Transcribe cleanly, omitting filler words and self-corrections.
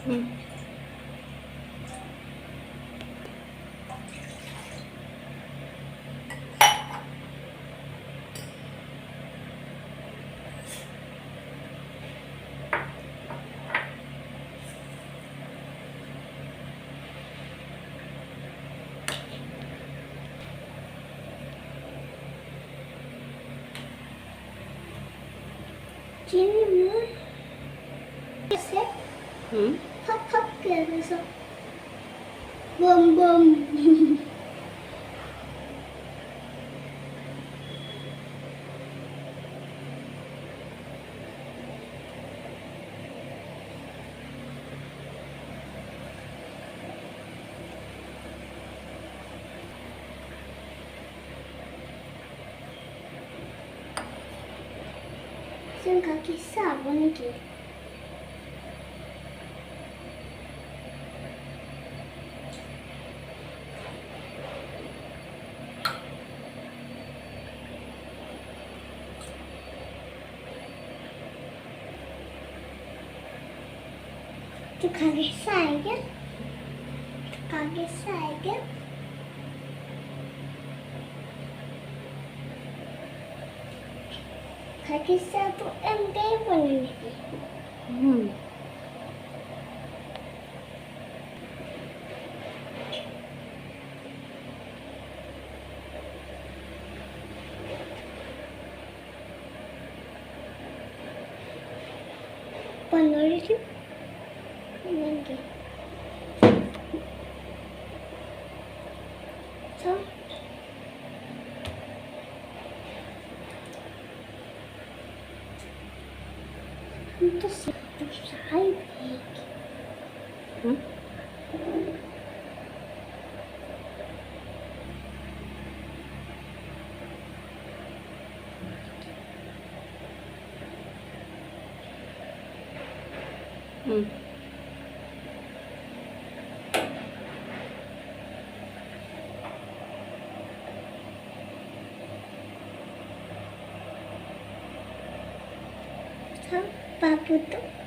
Hmm. Kimi mi? Ise Hmm. hap hap kırmızı. Bom bom. Sen kakisi abone ki. Tu kakisi aja. Kakisi aja. Kakisi tu MD bone ki. Hmm. Panoriti. Nanti. So. Itu sih saya. Hmm. Hmm. So, babu tu.